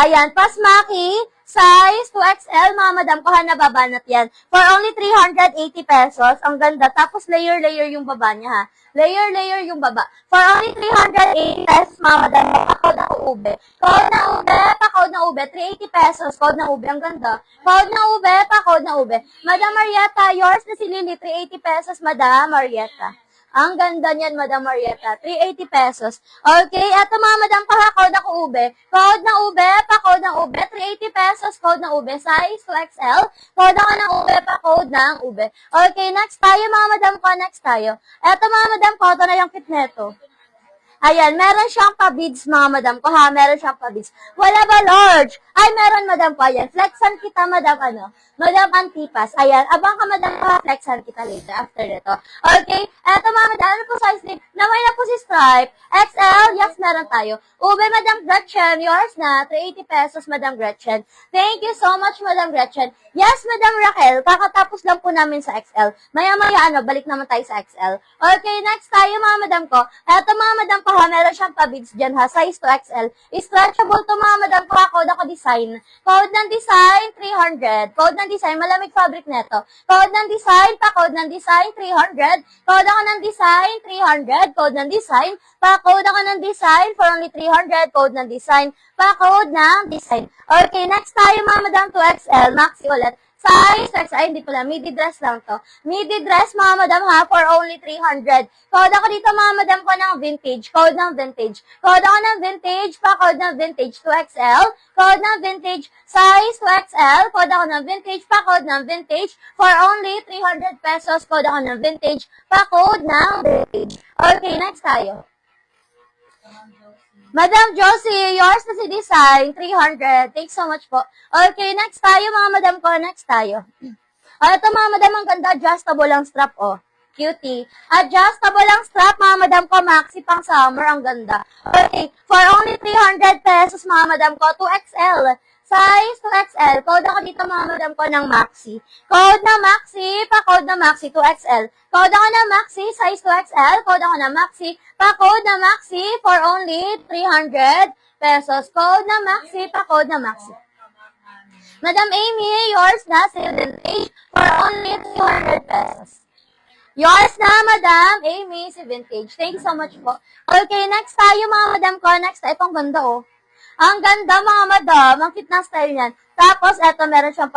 Ayan, Pasmaki, size 2XL, mga madam, kuha na babanat yan. For only 380 pesos. Ang ganda. Tapos layer-layer yung baba niya, ha. Layer-layer yung baba. For only 380 pesos, mga madam, pa-code na ube. Code na ube, pa-code na ube. 380 pesos, code na ube. Ang ganda. Code na ube, pa-code na ube. Madam Marietta, yours na si Lily, 380 pesos, Madam Marietta. Ang ganda niyan, Madam Marietta. 380 pesos. Okay, eto mga madam, pa-code na ube. Code na ube, pa-code ng ube. 380 pesos, code ng ube. Size 2XL. Code ako ng ube, pa-code ng ube. Okay, next tayo mga madam ko. Next tayo. Eto mga madam ko, ito na yung kit neto. Ayan, meron siyang pa-beads, mga madam ko, ha? Meron siyang pa-beads. Wala ba large? Ay, meron, madam ko. Ayan, flexan kita, madam, Madam Antipas. Ayan, abang ka, madam ko, flexan kita later, after nito. Okay, eto, mga madam, ano po size din? Namay na po si Stripe. XL, yes, meron tayo. Ube, Madam Gretchen, yours na, 380 pesos, Madam Gretchen. Thank you so much, Madam Gretchen. Yes, Madam Raquel, kakatapos lang po namin sa XL. Maya-maya, balik naman tayo sa XL. Okay, next tayo, mga madam ko. Eto, mga madam ko, ha, meron siyang pa-beads dyan, ha, size 2XL. Stretchable to, mga madam ko, ha, code ako design. Code ng design, 300. Code ng design, malamig fabric neto. Code ng design, pa-code ng design, 300. Code ako ng design, 300. Code ng design, pa-code ako ng design, for only 300. Code ng design, pa-code ng design. Okay, next tayo, mga madam, 2XL, maxi ulit. Size, ay, hindi pala, midi dress lang to. Midi dress, mga madam, ha, for only 300. Code ako dito, mga madam ko, ng vintage. Code ng vintage. Code ako ng vintage, pa-code ng vintage, 2XL. Code ng vintage, size 2XL. Code ako ng vintage, pa-code ng vintage, for only 300 pesos. Code ako ng vintage, pa-code ng vintage. Okay, next tayo. Madam Josie, yours na si design, 300. Thanks so much po. Okay, next tayo, mga madam ko. Next tayo. Ito, mga madam, ang ganda. Adjustable ang strap, oh. Cutie. Adjustable ang strap, mga madam ko. Maxi pang summer. Ang ganda. Okay, for only 300 pesos, mga madam ko. 2XL. Size 2XL. Code ako dito, mga madam ko, ng Maxi. Code na Maxi, pa-code na Maxi, 2XL. Code ako ng Maxi, size 2XL. Code ako ng Maxi, pa-code na Maxi, for only 300 pesos. Code na Maxi, pa-code na Maxi. Madam Amy, yours na, sale vintage, for only 300 pesos. Yours na, Madam Amy, si vintage. Thank you so much po. Okay, next tayo, mga madam ko. Next, itong ganda, oh. Ang ganda, mga madam. Ang cute na style niyan. Tapos, eto, meron siyang